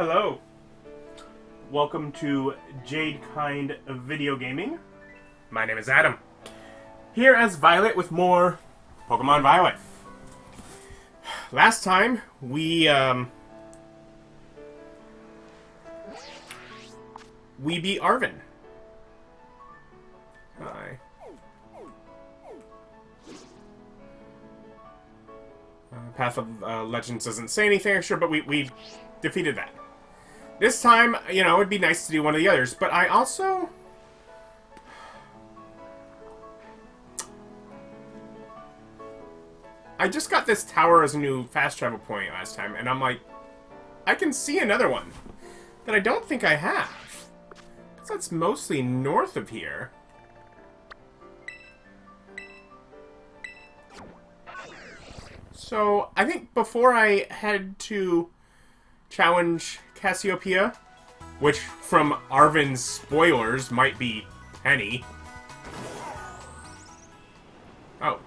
Hello. Welcome to Jade Kind of Video Gaming. My name is Adam. Here as Violet with more Pokemon Violet. Last time we beat Arven. Hi. Path of Legends doesn't say anything extra, but we defeated that. This time, you know, it'd be nice to do one of the others, but I also... I just got this tower as a new fast travel point last time, and I'm like, I can see another one that I don't think I have. Because that's mostly north of here. So, I think before I head to challenge Cassiopeia, which from Arven's spoilers might be Penny. Oh.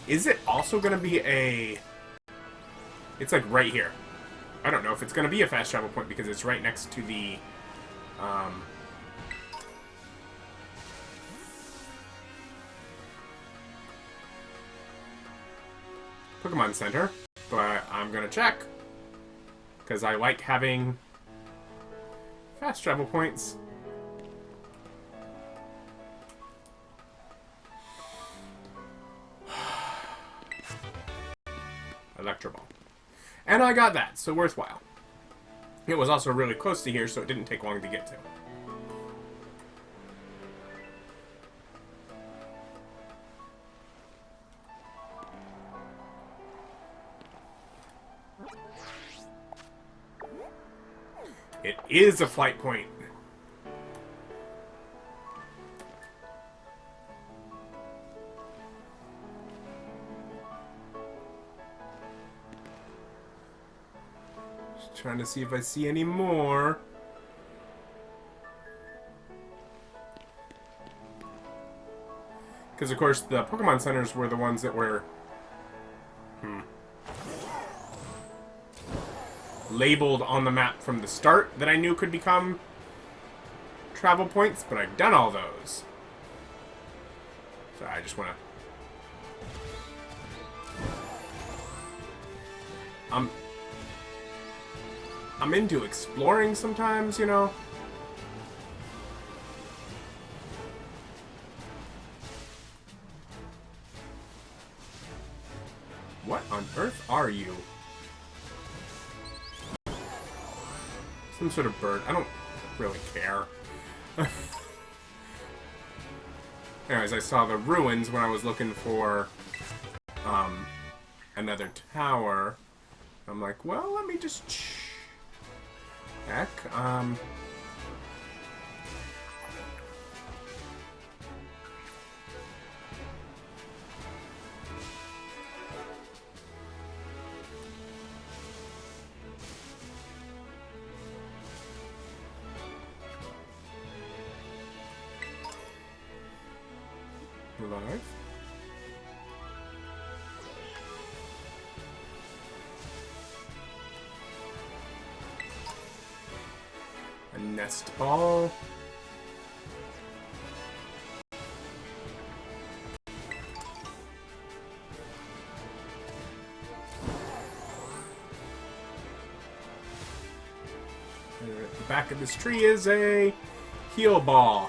Is it also going to be a... It's like right here. I don't know if it's going to be a fast travel point because it's right next to the... Pokemon Center, but I'm gonna check because I like having fast travel points. Electro Ball, and I got that, so worthwhile. It was also really close to here, so it didn't take long to get to. It is a flight point. Just trying to see if I see any more. Because, of course, the Pokemon Centers were the ones that were... labeled on the map from the start that I knew could become travel points, but I've done all those. So I just want to... I'm into exploring sometimes, you know? What on earth are you? Some sort of bird. I don't really care. Anyways, I saw the ruins when I was looking for another tower. I'm like, well, let me just check. Live. A nest ball. And at the back of this tree is a heal ball.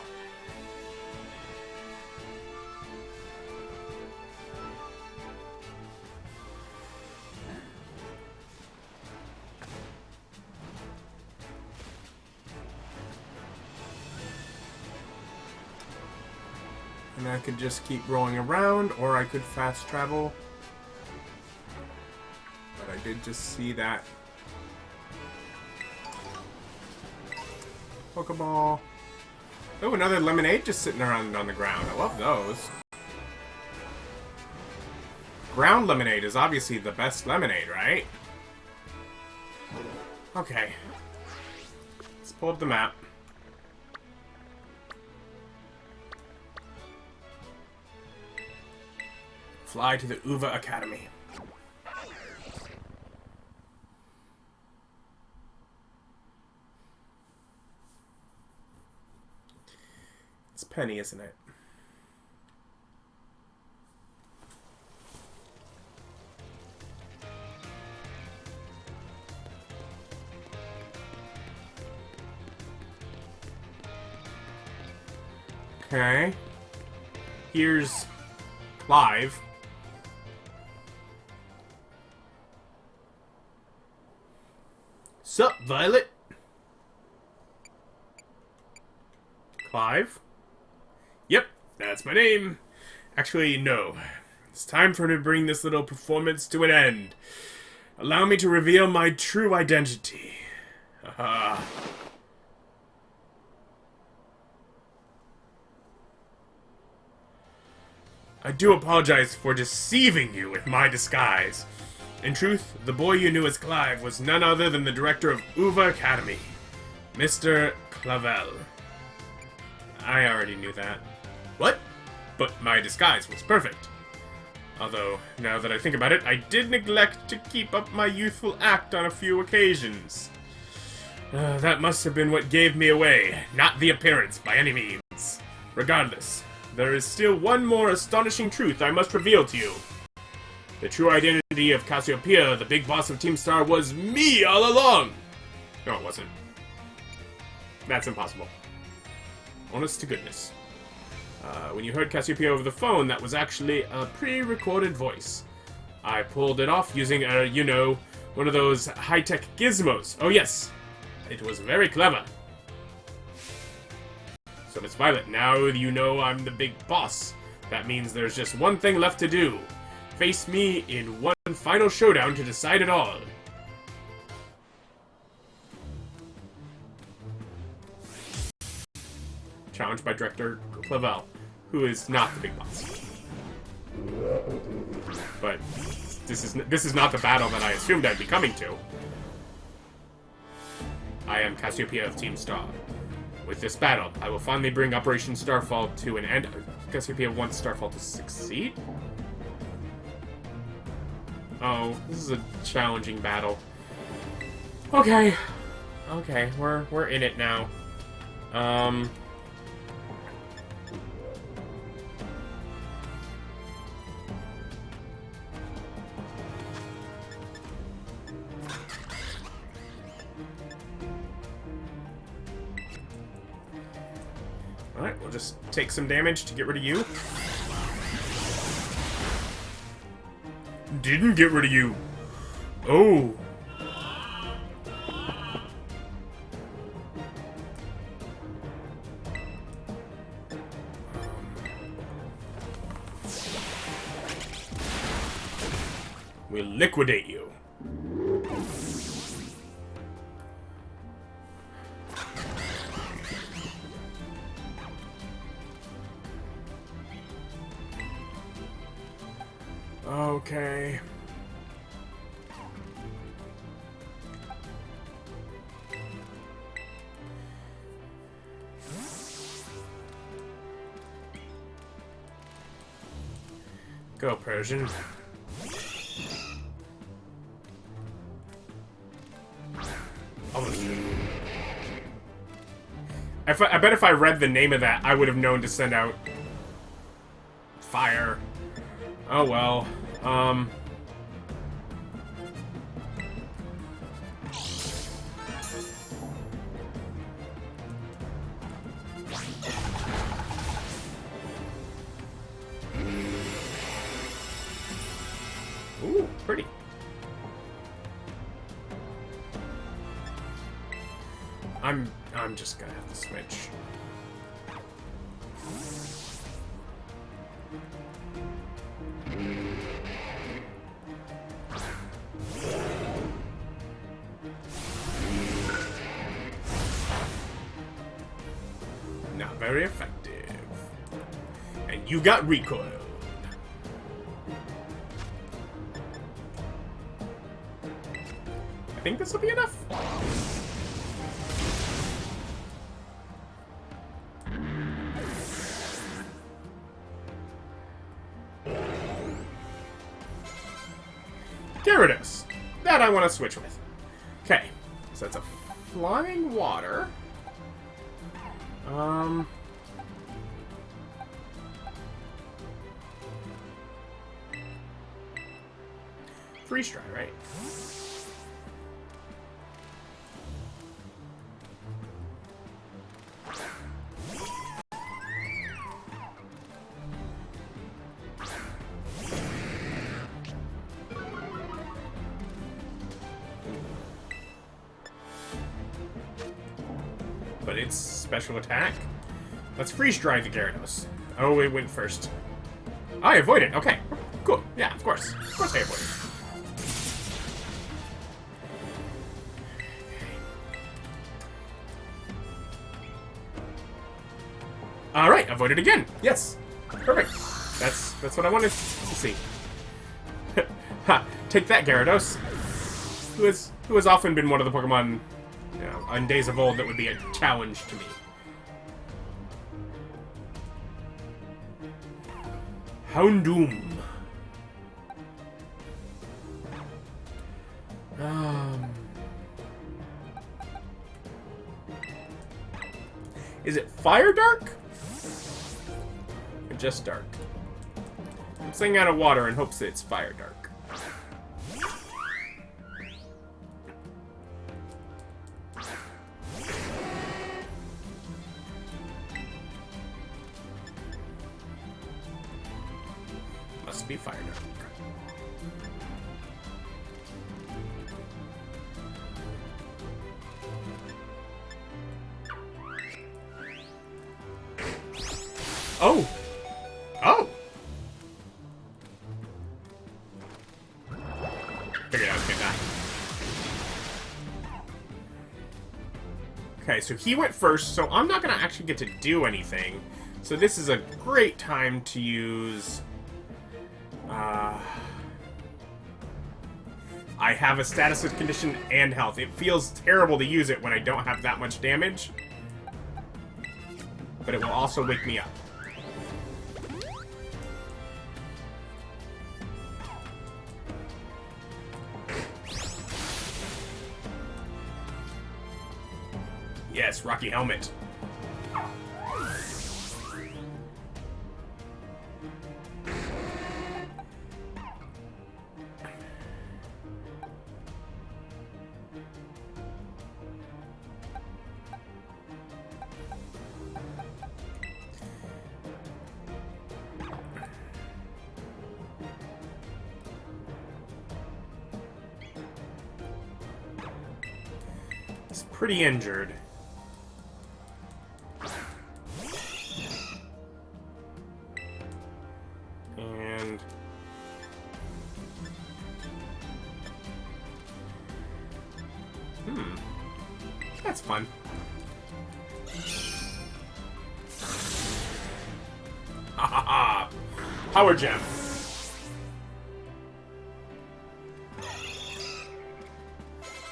And I could just keep rolling around, or I could fast travel. But I did just see that Pokeball. Oh, another lemonade just sitting around on the ground. I love those. Ground lemonade is obviously the best lemonade, right? Okay. Let's pull up the map. Fly to the Uva Academy. Penny, isn't it? Okay. Here's Clive. Sup, Violet? Clive? Yep, that's my name. Actually, no. It's time for me to bring this little performance to an end. Allow me to reveal my true identity. Haha. I do apologize for deceiving you with my disguise. In truth, the boy you knew as Clive was none other than the director of Uva Academy, Mr. Clavell. I already knew that. What? But my disguise was perfect. Although, now that I think about it, I did neglect to keep up my youthful act on a few occasions. That must have been what gave me away, not the appearance by any means. Regardless, there is still one more astonishing truth I must reveal to you. The true identity of Cassiopeia, the big boss of Team Star, was me all along! No, it wasn't. That's impossible. Honest to goodness. When you heard Cassiopeia over the phone, that was actually a pre-recorded voice. I pulled it off using, you know, one of those high-tech gizmos. Oh yes, it was very clever. So Miss Violet, now you know I'm the big boss. That means there's just one thing left to do. Face me in one final showdown to decide it all. Challenged by Director Clavell, who is not the big boss. But this is not the battle that I assumed I'd be coming to. I am Cassiopeia of Team Star. With this battle, I will finally bring Operation Starfall to an end. Cassiopeia wants Starfall to succeed? Oh, this is a challenging battle. Okay. Okay, we're in it now. Alright, we'll just take some damage to get rid of you. Didn't get rid of you. Oh. We'll liquidate you. Okay. Go, Persian. I bet if I read the name of that, I would have known to send out fire. Oh well. Ooh, pretty. I'm just gonna have to switch. Not very effective. And you got recoiled. I think this will be enough. Gyarados. That I want to switch with. Okay. So that's a flying water. freeze dry, right? But it's special attack. Let's freeze dry the Gyarados. Oh, it went first. Oh, I avoided. Okay, cool. Yeah, of course. Of course I avoided. All right, avoided again. Yes, perfect. That's what I wanted to see. Ha! Take that, Gyarados. Who has often been one of the Pokemon, you know, in days of old that would be a challenge to me. Houndoom. Is it Fire Dark? Or just Dark? I'm saying out of water in hopes that it's Fire Dark. Must be Fire Dark. Oh! Oh! Figured I was gonna die. Okay, so he went first, so I'm not gonna actually get to do anything. So this is a great time to use... I have a status of condition and health. It feels terrible to use it when I don't have that much damage. But it will also wake me up. Yes, Rocky Helmet. It's pretty injured. And that's fun. Ha ha ha! Power Gem.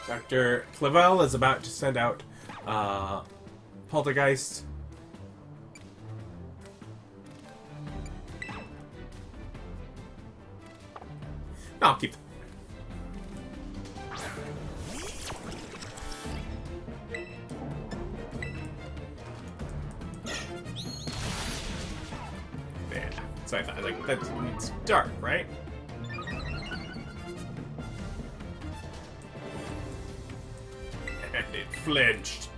Director Clavell is about to send out Poltergeist. No, I'll keep them. Yeah, so I thought, like, it's dark, right? And it flinched.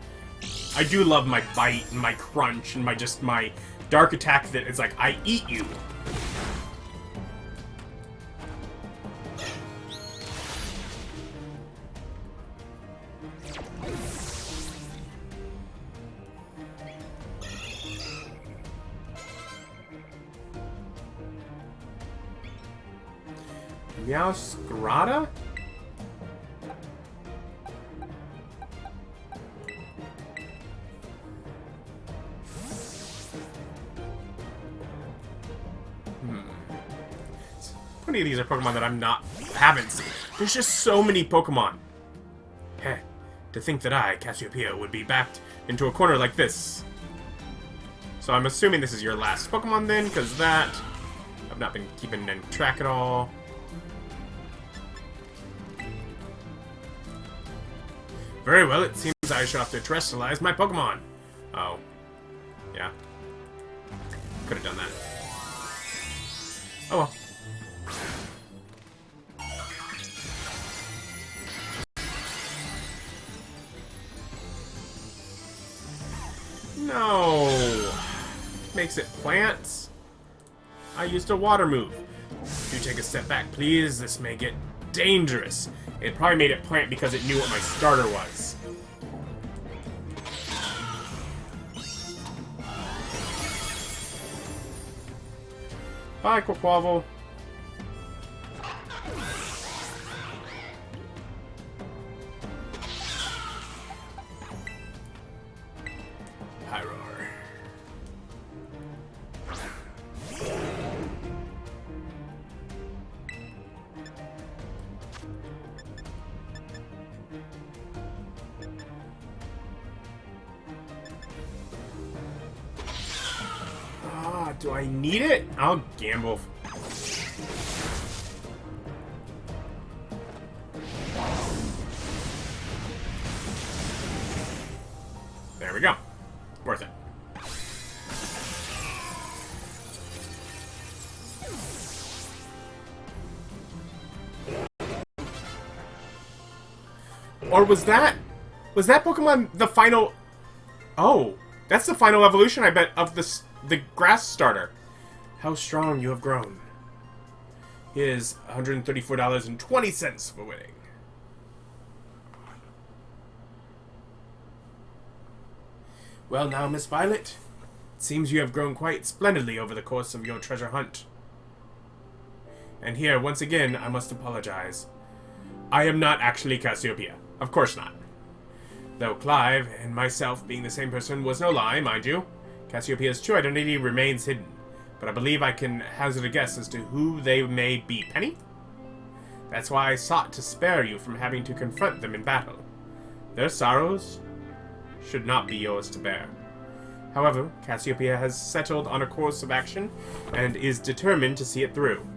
I do love my bite and my crunch and my dark attack that it's like, I eat you. Meowscarada? Plenty of these are Pokemon that haven't seen. There's just so many Pokemon. Heh, to think that I, Cassiopeia, would be backed into a corner like this. So I'm assuming this is your last Pokemon then, because that... I've not been keeping in track at all. Very well, it seems I shall have to terrestrialize my Pokemon. Oh. Yeah. Could have done that. Oh well. makes it plants. I used a water move. Do take a step back, please. This may get dangerous. It probably made it plant because it knew what my starter was. Bye, Quaquavel. Pyroar. Do I need it? I'll gamble. There we go. Worth it. Or was that Pokemon the final? Oh, that's the final evolution, I bet, of the grass starter. How strong you have grown. Here's $134.20 for winning. Well now, Miss Violet, it seems you have grown quite splendidly over the course of your treasure hunt. And here, once again, I must apologize. I am not actually Cassiopeia. Of course not. Though Clive and myself being the same person was no lie, mind you, Cassiopeia's true identity remains hidden. But I believe I can hazard a guess as to who they may be. Penny? That's why I sought to spare you from having to confront them in battle. Their sorrows should not be yours to bear. However, Cassiopeia has settled on a course of action and is determined to see it through.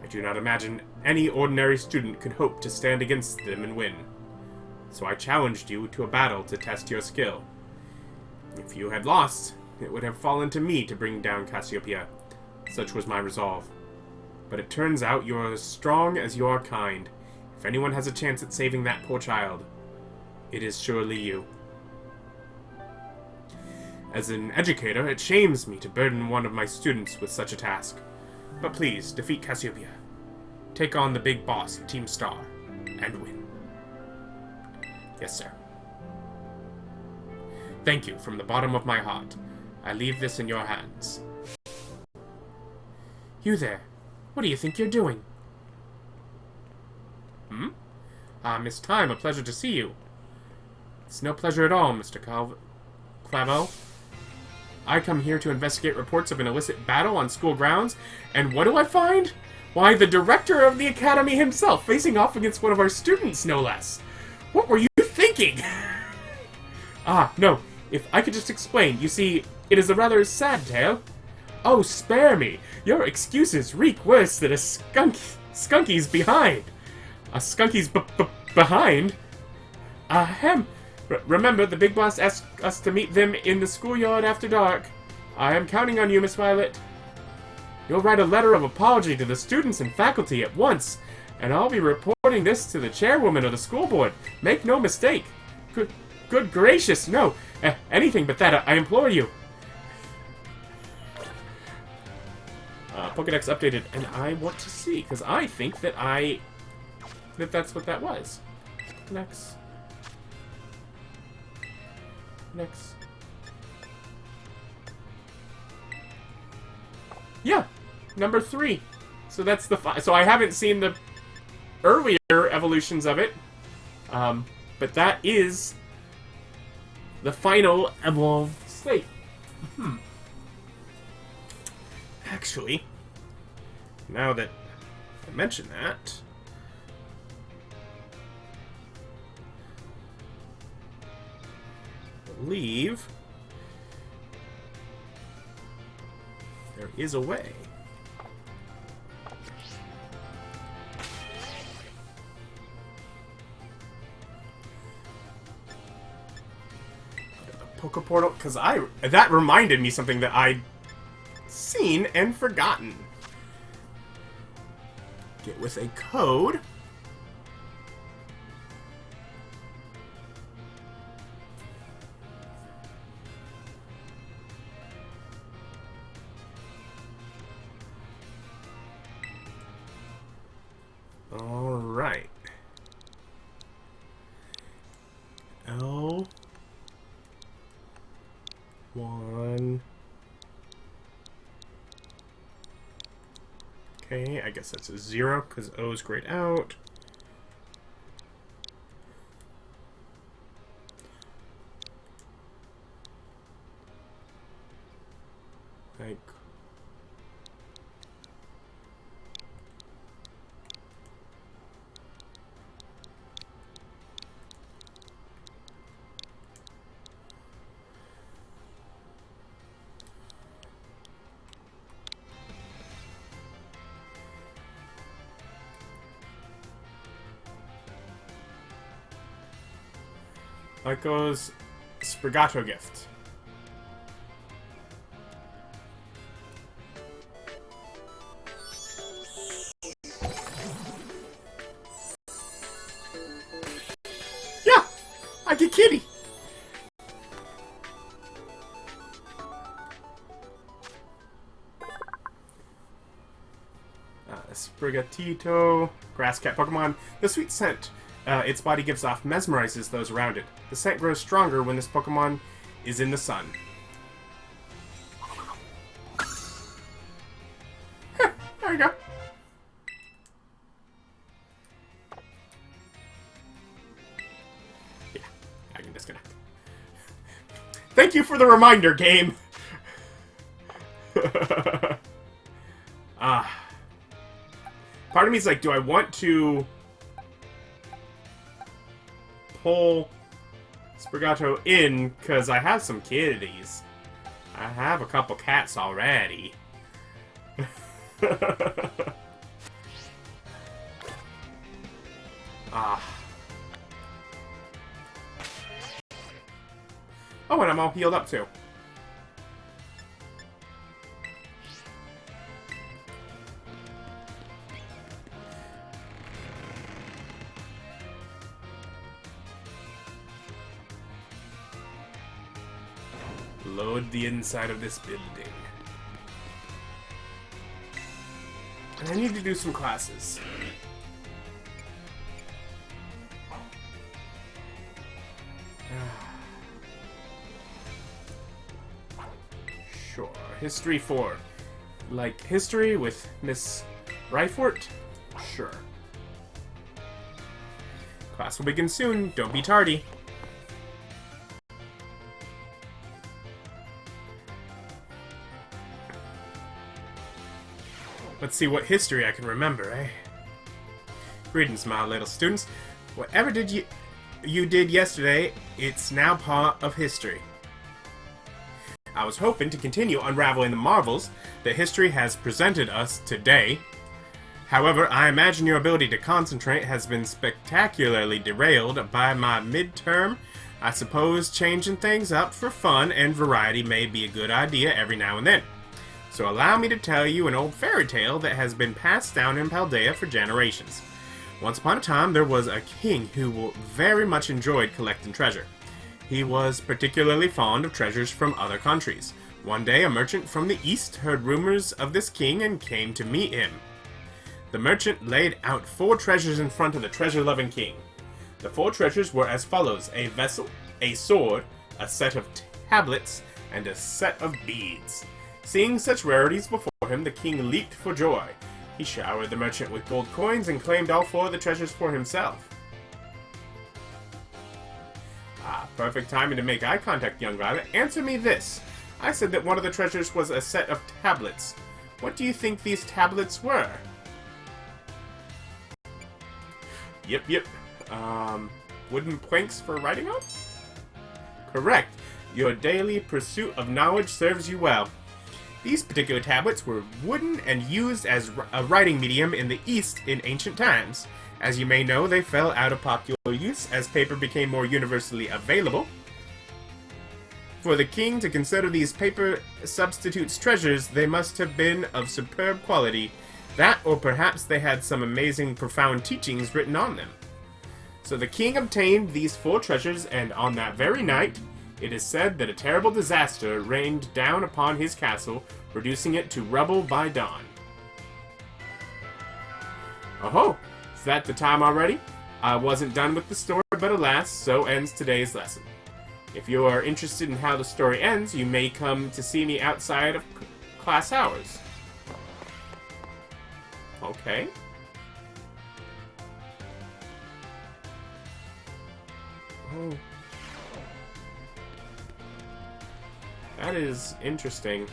I do not imagine any ordinary student could hope to stand against them and win. So I challenged you to a battle to test your skill. If you had lost, it would have fallen to me to bring down Cassiopeia. Such was my resolve. But it turns out you are as strong as you are kind. If anyone has a chance at saving that poor child, it is surely you. As an educator, it shames me to burden one of my students with such a task. But please, defeat Cassiopeia. Take on the big boss of Team Star, and win. Yes, sir. Thank you from the bottom of my heart. I leave this in your hands. You there. What do you think you're doing? Miss Time, a pleasure to see you. It's no pleasure at all, Mr. Clavell. I come here to investigate reports of an illicit battle on school grounds, and what do I find? Why, the director of the academy himself, facing off against one of our students, no less. What were you thinking? No, if I could just explain. You see, it is a rather sad tale. Oh, spare me. Your excuses reek worse than a skunky's behind. A skunky's behind? Ahem. Remember, the big boss asked us to meet them in the schoolyard after dark. I am counting on you, Miss Violet. You'll write a letter of apology to the students and faculty at once, and I'll be reporting this to the chairwoman of the school board. Make no mistake. Good gracious, no. Anything but that, I implore you. Pokedex updated, and I want to see, because I think that that's what that was. Next. Yeah, number 3. So that's the so I haven't seen the earlier evolutions of it, but that is the final evolved state. Actually, now that I mention that, I believe there is a way. The Poke Portal, because that reminded me something that I'd seen and forgotten. Get with a code. Alright. L. 1. Okay, I guess that's a 0 because O is grayed out. Like, Lyco's Sprigato gift. Yeah! I get kitty! Sprigatito, grass cat Pokemon. The sweet scent its body gives off mesmerizes those around it. The scent grows stronger when this Pokemon is in the sun. There you go. Yeah, I can disconnect. Thank you for the reminder, game! Part of me is like, do I want to pull Sprigato in? Because I have some kitties. I have a couple cats already. Oh, and I'm all healed up too. Load the inside of this building. And I need to do some classes. Sure. History 4. Like history with Miss Ryfort? Sure. Class will begin soon. Don't be tardy. Let's see what history I can remember, eh? Greetings, my little students. Whatever you did yesterday, it's now part of history. I was hoping to continue unraveling the marvels that history has presented us today. However, I imagine your ability to concentrate has been spectacularly derailed by my midterm. I suppose changing things up for fun and variety may be a good idea every now and then. So allow me to tell you an old fairy tale that has been passed down in Paldea for generations. Once upon a time, there was a king who very much enjoyed collecting treasure. He was particularly fond of treasures from other countries. One day, a merchant from the east heard rumors of this king and came to meet him. The merchant laid out 4 treasures in front of the treasure-loving king. The 4 treasures were as follows: a vessel, a sword, a set of tablets, and a set of beads. Seeing such rarities before him, the king leaped for joy. He showered the merchant with gold coins and claimed all 4 of the treasures for himself. Perfect timing to make eye contact, young Violet. Answer me this. I said that one of the treasures was a set of tablets. What do you think these tablets were? Yep. Wooden planks for writing on? Correct. Your daily pursuit of knowledge serves you well. These particular tablets were wooden and used as a writing medium in the East in ancient times. As you may know, they fell out of popular use as paper became more universally available. For the king to consider these paper substitutes treasures, they must have been of superb quality. That, or perhaps they had some amazing, profound teachings written on them. So the king obtained these 4 treasures, and on that very night, it is said that a terrible disaster rained down upon his castle, reducing it to rubble by dawn. Oh-ho! that the time already? I wasn't done with the story, but alas, so ends today's lesson. If you are interested in how the story ends, you may come to see me outside of class hours. Okay. Oh. That is interesting.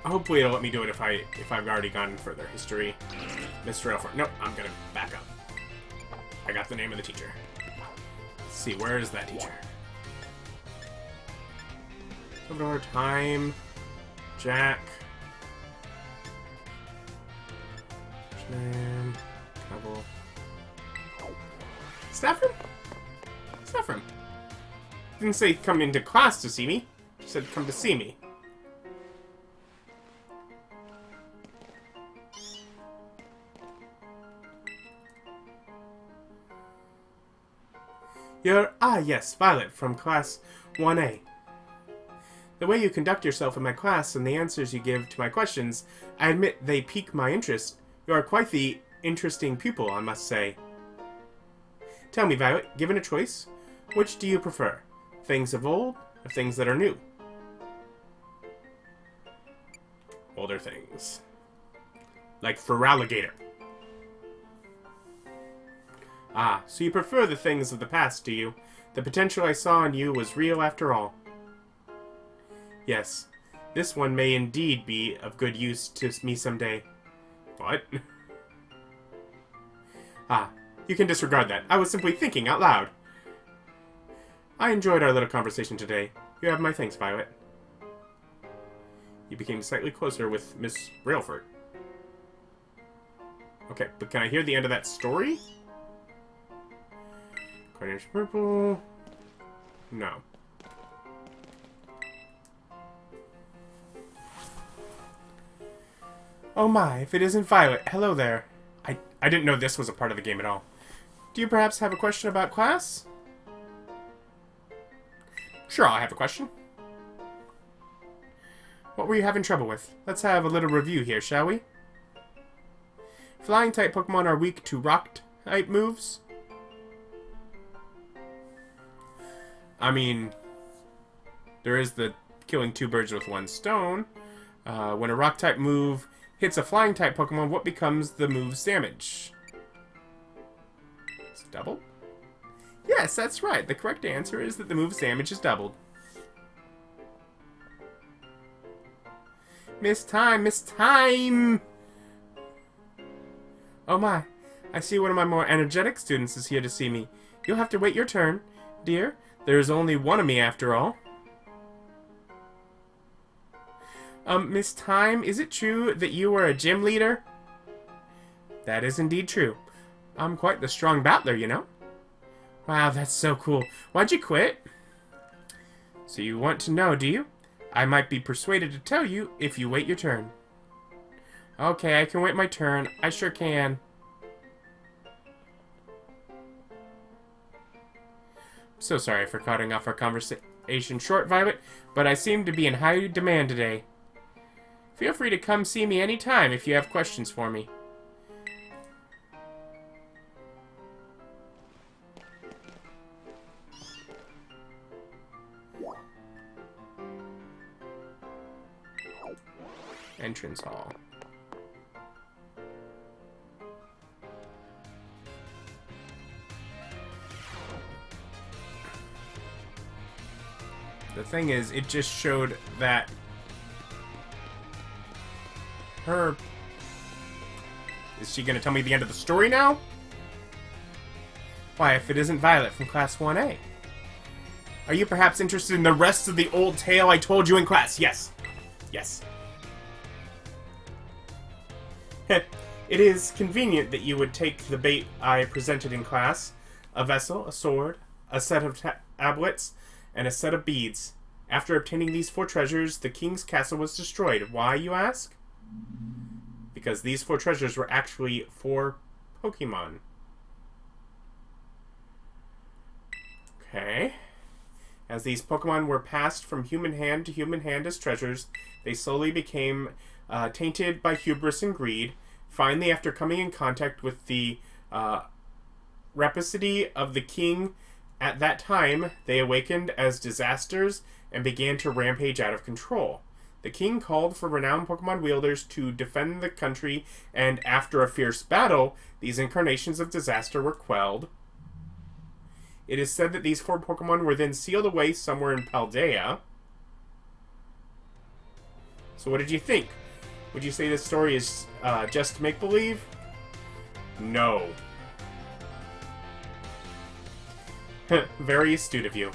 Hopefully it'll let me do it if I've already gone further. History. Mr. Elford. Nope, I'm gonna back up. I got the name of the teacher. Let's see, where is that teacher? Salvador, Time, Jack, Clavell. Staff room? Staff room. Didn't say come into class to see me. She said come to see me. Yes, Violet, from Class 1A. The way you conduct yourself in my class and the answers you give to my questions, I admit they pique my interest. You are quite the interesting pupil, I must say. Tell me, Violet, given a choice, which do you prefer? Things of old, or things that are new? Older things. Like Feraligatr. Ah, so you prefer the things of the past, do you? The potential I saw in you was real after all. Yes, this one may indeed be of good use to me someday. What? Ah, you can disregard that. I was simply thinking out loud. I enjoyed our little conversation today. You have my thanks, Violet. You became slightly closer with Miss Railford. Okay, but can I hear the end of that story? Carnage Purple. No. Oh my, if it isn't Violet. Hello there. I didn't know this was a part of the game at all. Do you perhaps have a question about class? Sure, I have a question. What were you having trouble with? Let's have a little review here, shall we? Flying-type Pokemon are weak to rock-type moves. I mean, there is the killing two birds with one stone. When a rock-type move hits a flying-type Pokemon, what becomes the move's damage? It's doubled? Yes, that's right. The correct answer is that the move's damage is doubled. Miss Time! Miss Time! Oh my, I see one of my more energetic students is here to see me. You'll have to wait your turn, dear. There is only one of me after all. Miss Time, is it true that you were a gym leader? That is indeed true. I'm quite the strong battler, you know. Wow, that's so cool. Why'd you quit? So you want to know, do you? I might be persuaded to tell you if you wait your turn. Okay, I can wait my turn. I sure can. So sorry for cutting off our conversation short, Violet, but I seem to be in high demand today. Feel free to come see me anytime if you have questions for me. Entrance hall. The thing is, it just showed that her... Is she gonna tell me the end of the story now? Why, if it isn't Violet from Class 1A? Are you perhaps interested in the rest of the old tale I told you in class? Yes. Yes. It is convenient that you would take the bait I presented in class. A vessel, a sword, a set of tablets, and a set of beads. After obtaining these 4 treasures, the king's castle was destroyed. Why, you ask? Because these 4 treasures were actually 4 Pokemon. Okay. As these Pokemon were passed from human hand to human hand as treasures, they slowly became tainted by hubris and greed. Finally, after coming in contact with the rapacity of the king at that time, they awakened as disasters and began to rampage out of control. The king called for renowned Pokemon wielders to defend the country, and after a fierce battle, these incarnations of disaster were quelled. It is said that these 4 Pokemon were then sealed away somewhere in Paldea. So what did you think? Would you say this story is just make-believe? No. Very astute of you.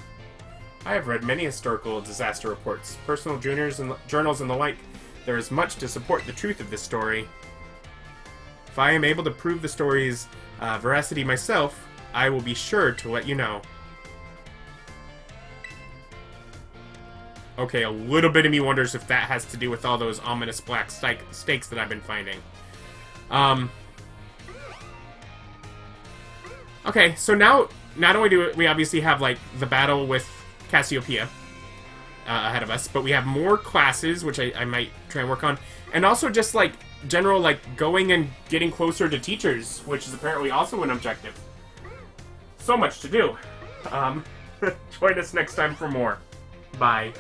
I have read many historical disaster reports, personal journals and the like. There is much to support the truth of this story. If I am able to prove the story's veracity myself, I will be sure to let you know. Okay, a little bit of me wonders if that has to do with all those ominous black stakes that I've been finding. Okay, so now, not only do we obviously have, like, the battle with Cassiopeia ahead of us, but we have more classes, which I might try and work on, and also just, like, general, like, going and getting closer to teachers, which is apparently also an objective. So much to do. Join us next time for more. Bye.